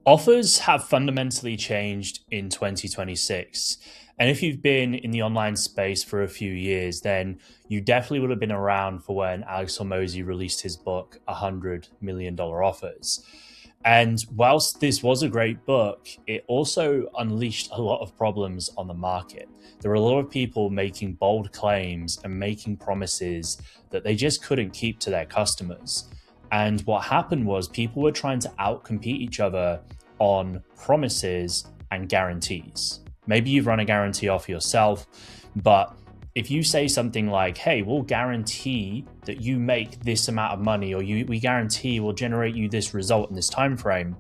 Offers have fundamentally changed in 2026. And if you've been in the online space for a few years, then you definitely would have been around for when Alex Hormozy released his book, $100 million Offers. And whilst this was a great book, it also unleashed a lot of problems on the market. There were a lot of people making bold claims and making promises that they just couldn't keep to their customers. And what happened was people were trying to outcompete each other on promises and guarantees. Maybe you've run a guarantee offer yourself, but if you say something like, hey, we'll guarantee that you make this amount of money, or we guarantee we'll generate you this result in this time frame,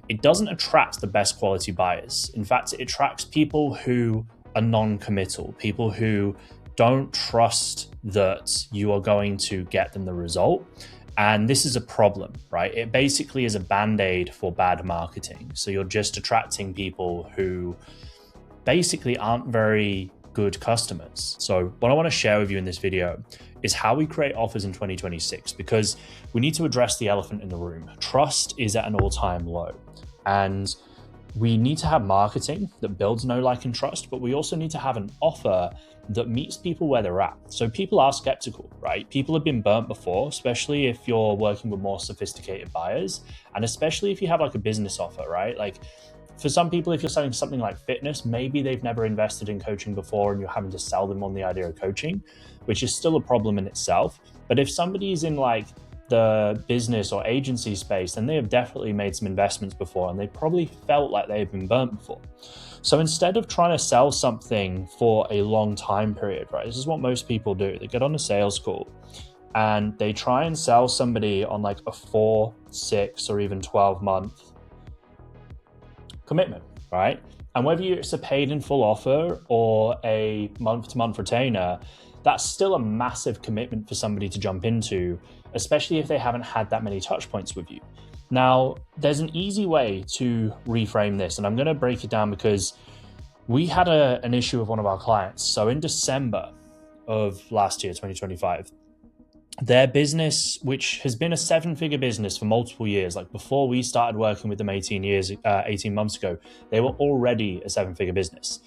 it doesn't attract the best quality buyers. In fact, it attracts people who are non-committal, people who don't trust that you are going to get them the result. And this is a problem, right? It basically is a band-aid for bad marketing. So you're just attracting people who basically aren't very good customers. So what I want to share with you in this video is how we create offers in 2026, because we need to address the elephant in the room. Trust is at an all-time low. And we need to have marketing that builds know, like, and trust, but we also need to have an offer that meets people where they're at. So people are skeptical, right? People have been burnt before, especially if you're working with more sophisticated buyers, and especially if you have like a business offer, right? Like for some people, if you're selling something like fitness, maybe they've never invested in coaching before and you're having to sell them on the idea of coaching, which is still a problem in itself. But if somebody's in like the business or agency space, then they have definitely made some investments before and they probably felt like they've been burnt before. So instead of trying to sell something for a long time period, right, this is what most people do. They get on a sales call and they try and sell somebody on like a 4, 6, or even 12-month commitment, right? And whether it's a paid in full offer or a month-to-month retainer, that's still a massive commitment for somebody to jump into, especially if they haven't had that many touch points with you. Now, there's an easy way to reframe this, and I'm going to break it down because we had an issue with one of our clients. So in December of last year, 2025, their business, which has been a 7-figure business for multiple years, like before we started working with them 18 months ago, they were already a 7-figure business.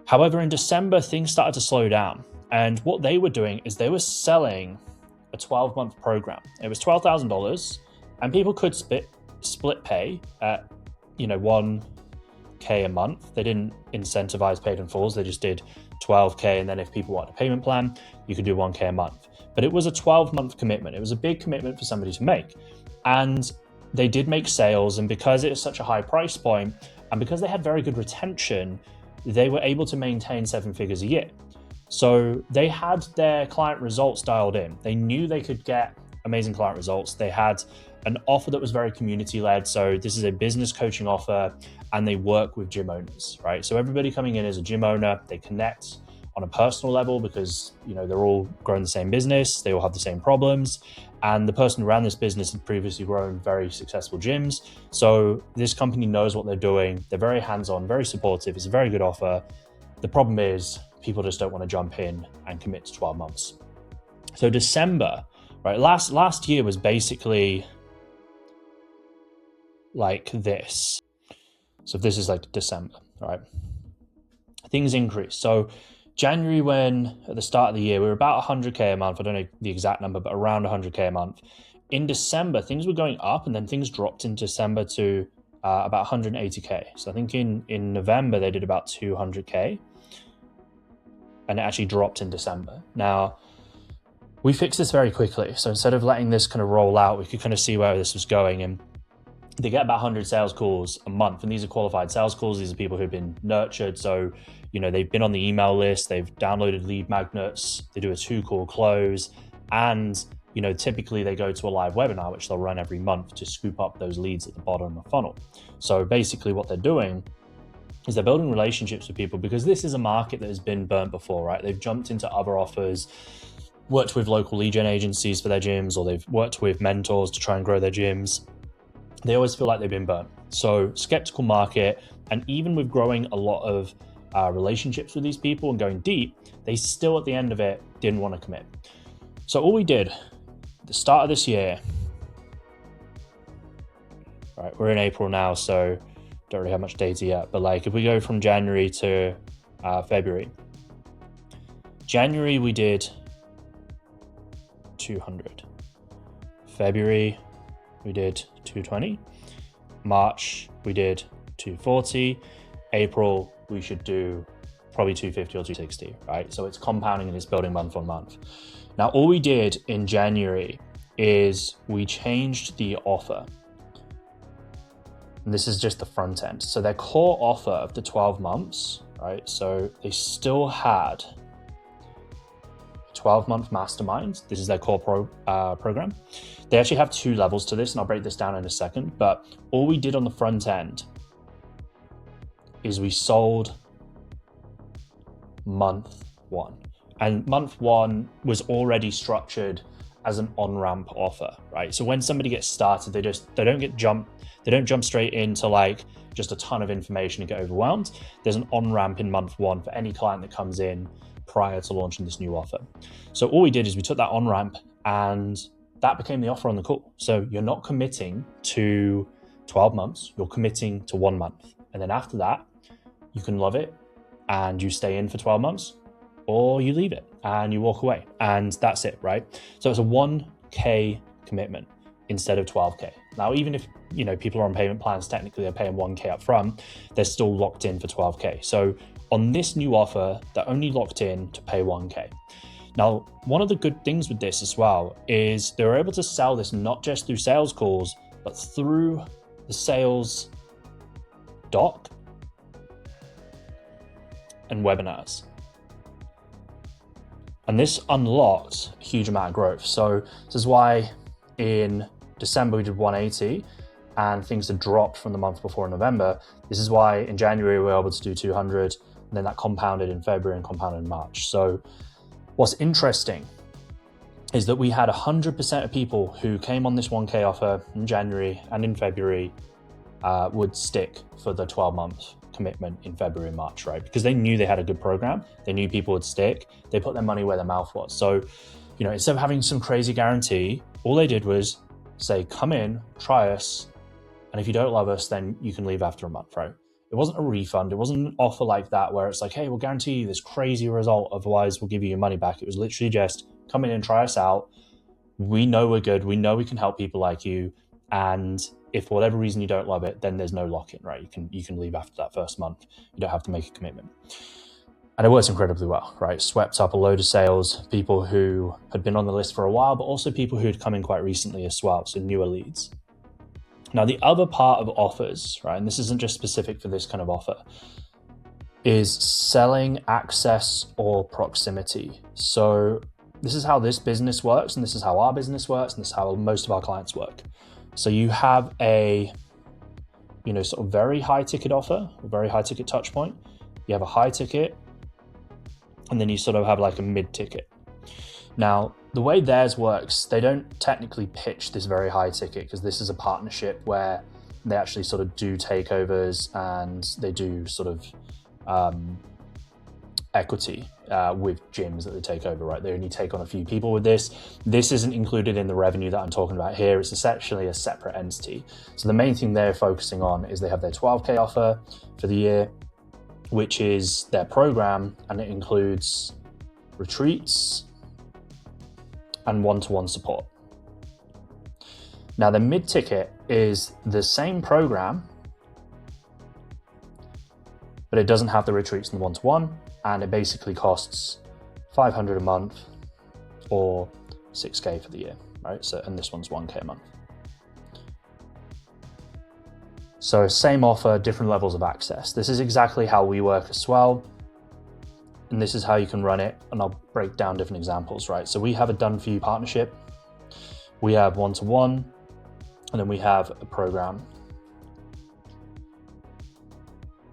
However, in December, things started to slow down. And what they were doing is they were selling a 12-month program. It was $12,000, and people could split pay at, $1K a month. They didn't incentivize paid in fulls. They just did $12K, and then if people want a payment plan, you could do $1K a month. But it was a 12-month commitment. It was a big commitment for somebody to make. And they did make sales, and because it was such a high price point, and because they had very good retention, they were able to maintain 7 figures a year. So they had their client results dialed in. They knew they could get amazing client results. They had an offer that was very community-led. So this is a business coaching offer, and they work with gym owners, right? So everybody coming in is a gym owner. They connect on a personal level because, they're all growing the same business. They all have the same problems. And the person who ran this business had previously grown very successful gyms. So this company knows what they're doing. They're very hands-on, very supportive. It's a very good offer. The problem is people just don't want to jump in and commit to 12 months. So December, right? Last year was basically like this. So this is like December, right? Things increase. So January, when at the start of the year, we were about 100K a month. I don't know the exact number, but around 100K a month. In December, things were going up, and then things dropped in December to about 180K. So I think in November, they did about 200K, and it actually dropped in December. Now, we fixed this very quickly. So instead of letting this kind of roll out, we could kind of see where this was going. And they get about 100 sales calls a month. And these are qualified sales calls. These are people who've been nurtured. So, they've been on the email list. They've downloaded lead magnets. They do a 2-call close. And, typically they go to a live webinar, which they'll run every month to scoop up those leads at the bottom of the funnel. So basically what they're doing is they're building relationships with people, because this is a market that has been burnt before, right? They've jumped into other offers, worked with local lead gen agencies for their gyms, or they've worked with mentors to try and grow their gyms. They always feel like they've been burnt. So skeptical market, and even with growing a lot of relationships with these people and going deep, they still at the end of it didn't want to commit. So all we did at the start of this year, right? We're in April now, so don't really have much data yet. But like if we go from January to February, January we did 200. February we did 220. March we did 240. April we should do probably 250 or 260, right? So it's compounding and it's building month on month. Now all we did in January is we changed the offer. And this is just the front end. So their core offer of the 12 months, right? So they still had 12-month mastermind. This is their core program. They actually have 2 levels to this, and I'll break this down in a second. But all we did on the front end is we sold month 1. And month 1 was already structured as an on-ramp offer, right? So when somebody gets started, they don't jump straight into like just a ton of information and get overwhelmed. There's an on-ramp in month 1 for any client that comes in prior to launching this new offer. So all we did is we took that on-ramp and that became the offer on the call. So you're not committing to 12 months, you're committing to 1 month. And then after that, you can love it and you stay in for 12 months, or you leave it and you walk away, and that's it, right? So it's a 1K commitment instead of 12K. Now, even if people are on payment plans, technically they're paying 1K up front, they're still locked in for 12K. So on this new offer, they're only locked in to pay 1K. Now, one of the good things with this as well is they're able to sell this not just through sales calls, but through the sales doc and webinars. And this unlocked a huge amount of growth. So this is why in December we did 180 and things had dropped from the month before in November. This is why in January we were able to do 200, and then that compounded in February and compounded in March. So what's interesting is that we had 100% of people who came on this 1K offer in January and in February would stick for the 12 months commitment in February and March, right? Because they knew they had a good program. They knew people would stick. They put their money where their mouth was. So, instead of having some crazy guarantee, all they did was say, come in, try us. And if you don't love us, then you can leave after a month, right? It wasn't a refund. It wasn't an offer like that where it's like, hey, we'll guarantee you this crazy result. Otherwise, we'll give you your money back. It was literally just come in and try us out. We know we're good. We know we can help people like you. And if for whatever reason you don't love it, then there's no lock-in, right? You can leave after that first month. You don't have to make a commitment. And it works incredibly well, right? Swept up a load of sales, people who had been on the list for a while, but also people who had come in quite recently as well, so newer leads. Now, the other part of offers, right, and this isn't just specific for this kind of offer, is selling access or proximity. So this is how this business works, and this is how our business works, and this is how most of our clients work. So you have a, sort of very high ticket offer, a very high ticket touch point. You have a high ticket, and then you sort of have like a mid ticket. Now, the way theirs works, they don't technically pitch this very high ticket because this is a partnership where they actually sort of do takeovers and they do sort of equity with gyms that they take over, right? They only take on a few people with this. This isn't included in the revenue that I'm talking about here. It's essentially a separate entity. So the main thing they're focusing on is they have their 12K offer for the year, which is their program, and it includes retreats and one-to-one support. Now the mid-ticket is the same program, but it doesn't have the retreats and the one-to-one, and it basically costs $500 a month or $6K for the year, right? So, and this one's $1K a month. So same offer, different levels of access. This is exactly how we work as well. And this is how you can run it. And I'll break down different examples, right? So we have a done for you partnership. We have one-to-one, and then we have a program.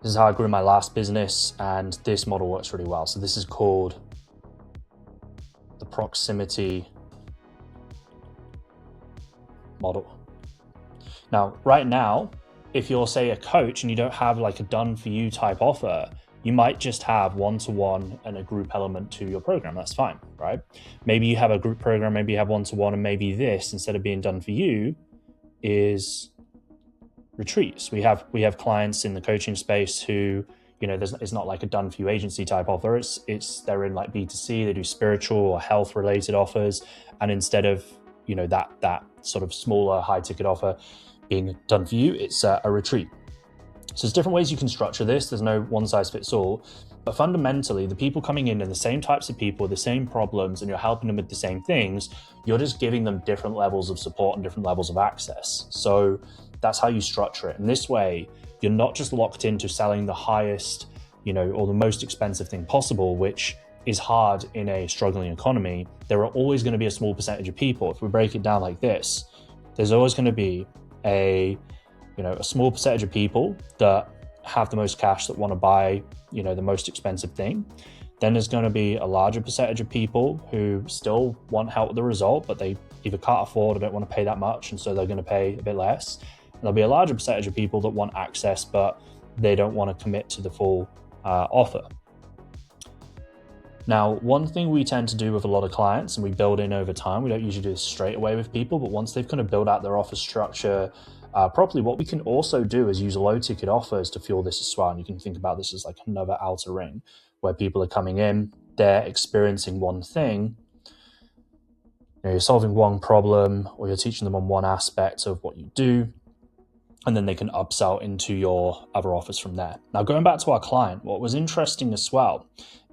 This is how I grew my last business, and this model works really well. So this is called the proximity model. Now, right now, if you're, say, a coach and you don't have like a done for you type offer, you might just have one-to-one and a group element to your program. That's fine, right? Maybe you have a group program, maybe you have one-to-one, and maybe this, instead of being done for you, is retreats. We have clients in the coaching space who, it's not like a done for you agency type offer. They're in like B2C, they do spiritual or health related offers. And instead of, that sort of smaller high ticket offer being done for you, it's a retreat. So there's different ways you can structure this. There's no one size fits all, but fundamentally the people coming in are the same types of people, the same problems, and you're helping them with the same things. You're just giving them different levels of support and different levels of access. So that's how you structure it. And this way, you're not just locked into selling the highest, or the most expensive thing possible, which is hard in a struggling economy. There are always going to be a small percentage of people. If we break it down like this, there's always going to be a small percentage of people that have the most cash that want to buy, the most expensive thing. Then there's going to be a larger percentage of people who still want help with the result, but they either can't afford or don't want to pay that much, and so they're going to pay a bit less. And there'll be a larger percentage of people that want access, but they don't want to commit to the full offer. Now, one thing we tend to do with a lot of clients, and we build in over time, we don't usually do this straight away with people, but once they've kind of built out their offer structure properly, what we can also do is use low ticket offers to fuel this as well. And you can think about this as like another outer ring where people are coming in, they're experiencing one thing, you're solving one problem, or you're teaching them on one aspect of what you do, and then they can upsell into your other offers from there. Now, going back to our client, what was interesting as well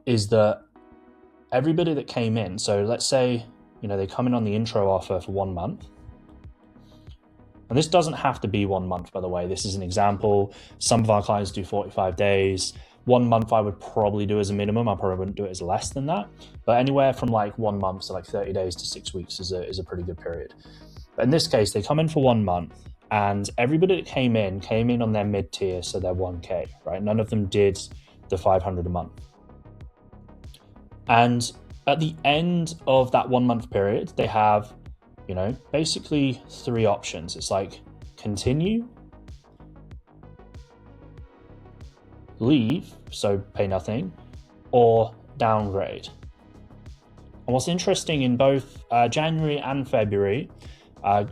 is that everybody that came in, so let's say, they come in on the intro offer for 1 month. And this doesn't have to be 1 month, by the way. This is an example. Some of our clients do 45 days. 1 month I would probably do as a minimum. I probably wouldn't do it as less than that. But anywhere from like 1 month to like 30 days to 6 weeks is a pretty good period. But in this case, they come in for 1 month, and everybody that came in on their mid-tier, so their 1K, right? None of them did the 500 a month. And at the end of that 1 month period, they have, basically 3 options. It's like continue, leave, so pay nothing, or downgrade. And what's interesting in both January and February,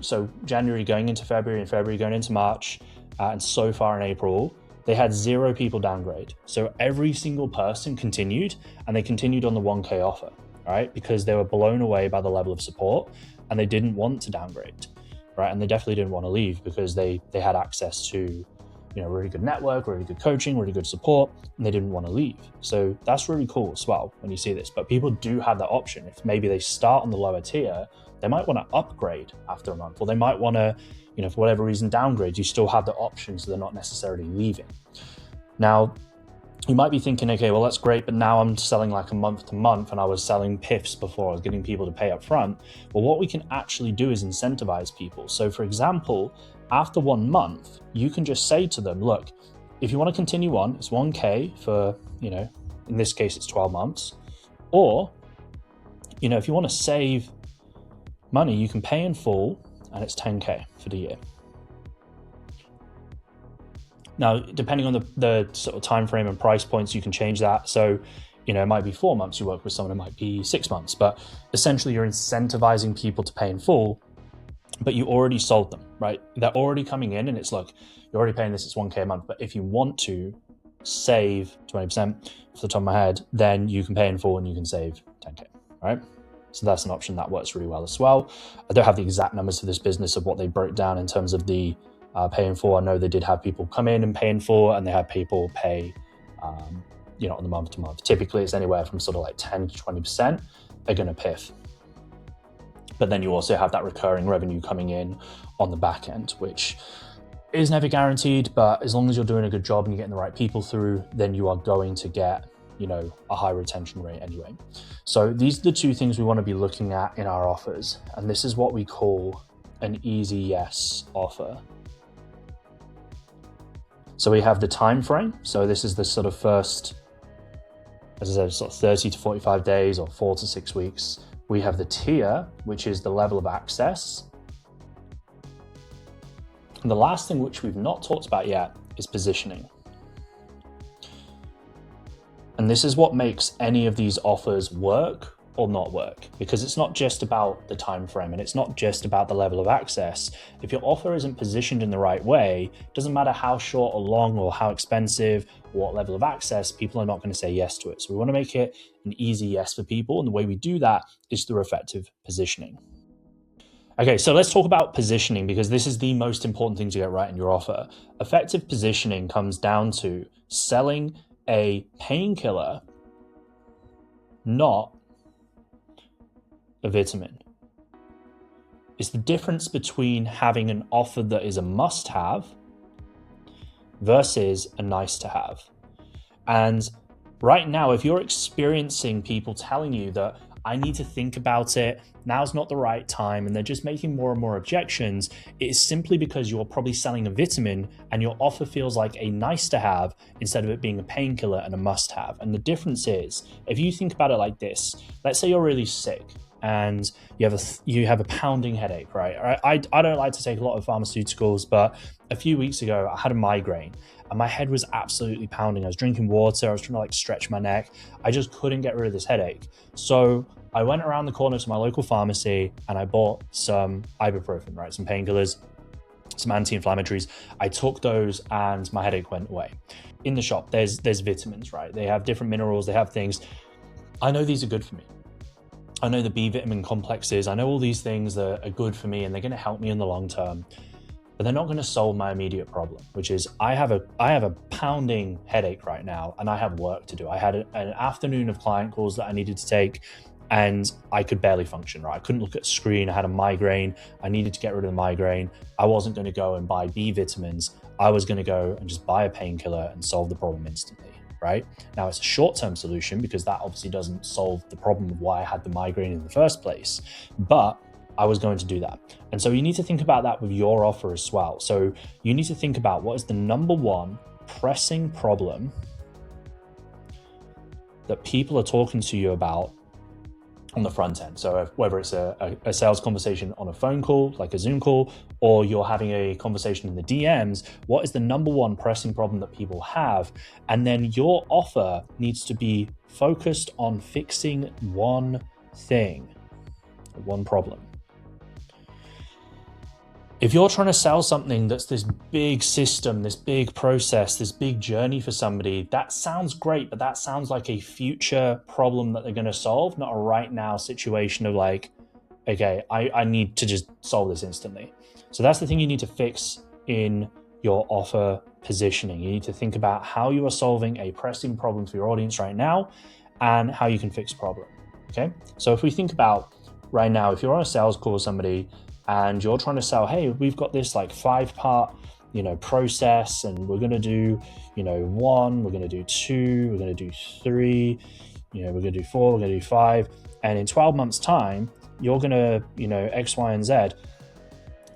so January going into February and February going into March, and so far in April, they had 0 people downgrade. So every single person continued, and they continued on the 1K offer, right? Because they were blown away by the level of support, and they didn't want to downgrade, right? And they definitely didn't want to leave because they had access to, really good network, really good coaching, really good support, and they didn't want to leave. So that's really cool as well when you see this. But people do have that option. If maybe they start on the lower tier, they might want to upgrade after a month, or they might want to, for whatever reason, downgrade. You still have the option, so they're not necessarily leaving. Now, you might be thinking, okay, well, that's great, but now I'm selling like a month to month, and I was selling PIFs before, I was getting people to pay up front. Well, what we can actually do is incentivize people. So for example, after 1 month, you can just say to them, look, if you want to continue on, it's 1K for, in this case, it's 12 months. Or, if you want to save money, you can pay in full, and it's 10K for the year. Now, depending on the sort of time frame and price points, you can change that. So, it might be 4 months you work with someone, it might be 6 months, but essentially you're incentivizing people to pay in full, but you already sold them, right? They're already coming in, and it's look, you're already paying this, it's 1K a month, but if you want to save 20% off the top of my head, then you can pay in full and you can save 10K, right? So that's an option that works really well as well. I don't have the exact numbers for this business of what they broke down in terms of the pay in full. I know they did have people come in and pay in full, and they had people pay, on the month to month. Typically, it's anywhere from sort of like 10 to 20%. They're going to PIF. But then you also have that recurring revenue coming in on the back end, which is never guaranteed. But as long as you're doing a good job and you're getting the right people through, then you are going to get, a high retention rate anyway. So these are the 2 things we want to be looking at in our offers. And this is what we call an easy yes offer. So we have the time frame. So this is the sort of first, as I said, sort of 30 to 45 days or 4 to 6 weeks. We have the tier, which is the level of access. And the last thing, which we've not talked about yet, is positioning. And this is what makes any of these offers work or not work, because it's not just about the time frame and it's not just about the level of access. If your offer isn't positioned in the right way, it doesn't matter how short or long or how expensive or what level of access, people are not going to say yes to it. So we want to make it an easy yes for people, and the way we do that is through effective positioning. Okay, so let's talk about positioning, because this is the most important thing to get right in your offer. Effective positioning comes down to selling a painkiller, not a vitamin. It's the difference between having an offer that is a must-have versus a nice-to-have. And right now, if you're experiencing people telling you that I need to think about it, now's not the right time, and they're just making more and more objections, it is simply because you're probably selling a vitamin and your offer feels like a nice to have instead of it being a painkiller and a must have. And the difference is, if you think about it like this, let's say you're really sick and you have a pounding headache, right? I don't like to take a lot of pharmaceuticals, but a few weeks ago I had a migraine and my head was absolutely pounding. I was drinking water, I was trying to stretch my neck. I just couldn't get rid of this headache. So I went around the corner to my local pharmacy and I bought some ibuprofen, right? Some painkillers, some anti-inflammatories. I took those and my headache went away. In the shop, there's vitamins, right? They have different minerals, they have things. I know these are good for me. I know the B vitamin complexes, I know all these things that are good for me and they're going to help me in the long term, but they're not going to solve my immediate problem, which is I have a pounding headache right now and I have work to do. I had an afternoon of client calls that I needed to take and I could barely function, right? I couldn't look at a screen. I had a migraine. I needed to get rid of the migraine. I wasn't going to go and buy B vitamins. I was going to go and just buy a painkiller and solve the problem instantly. Right? Now, it's a short-term solution because that obviously doesn't solve the problem of why I had the migraine in the first place, but I was going to do that. And so you need to think about that with your offer as well. So you need to think about what is the number one pressing problem that people are talking to you about on the front end. So whether it's a sales conversation on a phone call, like a Zoom call, or you're having a conversation in the DMs, what is the number one pressing problem that people have? And then your offer needs to be focused on fixing one thing, one problem. If you're trying to sell something that's this big system, this big process, this big journey for somebody, that sounds great, but that sounds like a future problem that they're going to solve, not a right now situation of like, okay, I need to just solve this instantly. So that's the thing you need to fix in your offer positioning. You need to think about how you are solving a pressing problem for your audience right now and how you can fix the problem. Okay. So if we think about right now, if you're on a sales call with somebody and you're trying to sell, hey, we've got this like 5-part, process, and we're going to do, 1, we're going to do 2, we're going to do 3, we're going to do 4, we're going to do 5. And in 12 months time, you're going to, X, Y, and Z.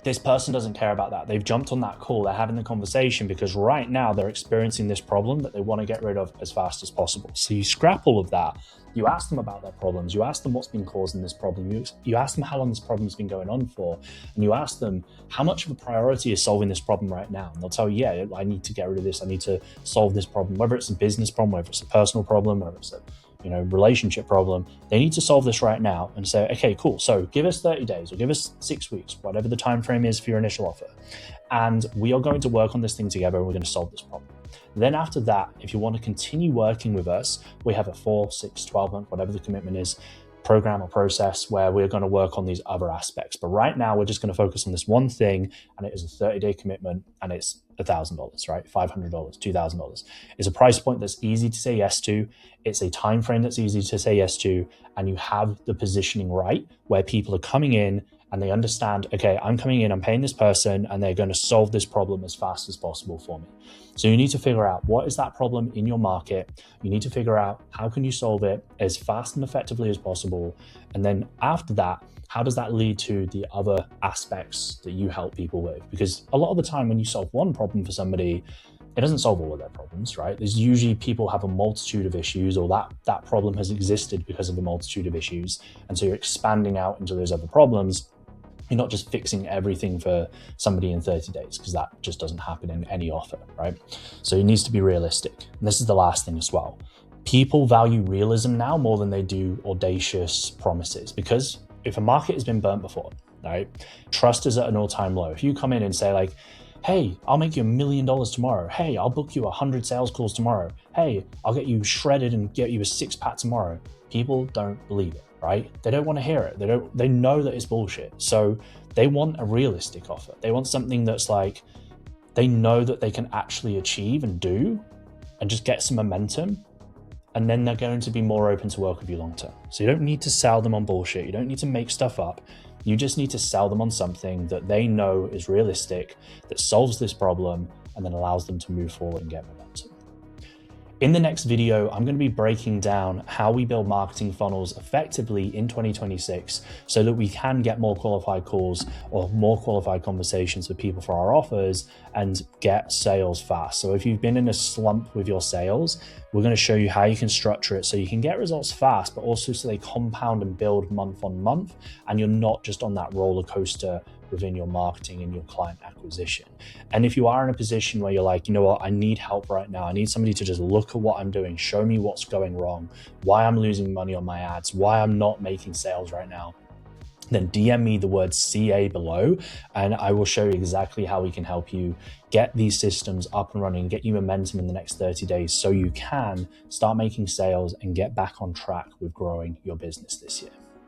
This person doesn't care about that. They've jumped on that call. They're having the conversation because right now they're experiencing this problem that they want to get rid of as fast as possible. So you scrap all of that. You ask them about their problems. You ask them what's been causing this problem. You ask them how long this problem's been going on for. And you ask them how much of a priority is solving this problem right now. And they'll tell you, yeah, I need to get rid of this. I need to solve this problem, whether it's a business problem, whether it's a personal problem, whether it's a relationship problem. They need to solve this right now and say, okay, cool. So give us 30 days or give us 6 weeks, whatever the time frame is for your initial offer. And we are going to work on this thing together and we're going to solve this problem. Then after that, if you want to continue working with us, we have a 4, 6, 12 month, whatever the commitment is, program or process where we're going to work on these other aspects. But right now, we're just going to focus on this one thing, and it is a 30-day commitment, and it's $1,000, right? $500, $2,000. It's a price point that's easy to say yes to. It's a time frame that's easy to say yes to, and you have the positioning right where people are coming in and they understand, okay, I'm coming in, I'm paying this person, and they're going to solve this problem as fast as possible for me. So you need to figure out what is that problem in your market. You need to figure out how can you solve it as fast and effectively as possible. And then after that, how does that lead to the other aspects that you help people with? Because a lot of the time when you solve one problem for somebody, it doesn't solve all of their problems, right? There's usually people have a multitude of issues, or that problem has existed because of a multitude of issues. And so you're expanding out into those other problems. You're not just fixing everything for somebody in 30 days, because that just doesn't happen in any offer, right? So it needs to be realistic. And this is the last thing as well. People value realism now more than they do audacious promises, because if a market has been burnt before, right, trust is at an all-time low. If you come in and say like, hey, I'll make you $1 million tomorrow. Hey, I'll book you 100 sales calls tomorrow. Hey, I'll get you shredded and get you a 6-pack tomorrow. People don't believe it, right? They don't want to hear it. They know that it's bullshit. So they want a realistic offer. They want something that's like, they know that they can actually achieve and do and just get some momentum. And then they're going to be more open to work with you long term. So you don't need to sell them on bullshit. You don't need to make stuff up. You just need to sell them on something that they know is realistic, that solves this problem, and then allows them to move forward and get momentum. In the next video, I'm going to be breaking down how we build marketing funnels effectively in 2026 so that we can get more qualified calls or more qualified conversations with people for our offers and get sales fast. So if you've been in a slump with your sales, we're going to show you how you can structure it so you can get results fast, but also so they compound and build month on month, and you're not just on that roller coaster within your marketing and your client acquisition. And if you are in a position where you're like, you know what, I need help right now. I need somebody to just look at what I'm doing, show me what's going wrong, why I'm losing money on my ads, why I'm not making sales right now, then DM me the word CA below, and I will show you exactly how we can help you get these systems up and running, get you momentum in the next 30 days so you can start making sales and get back on track with growing your business this year.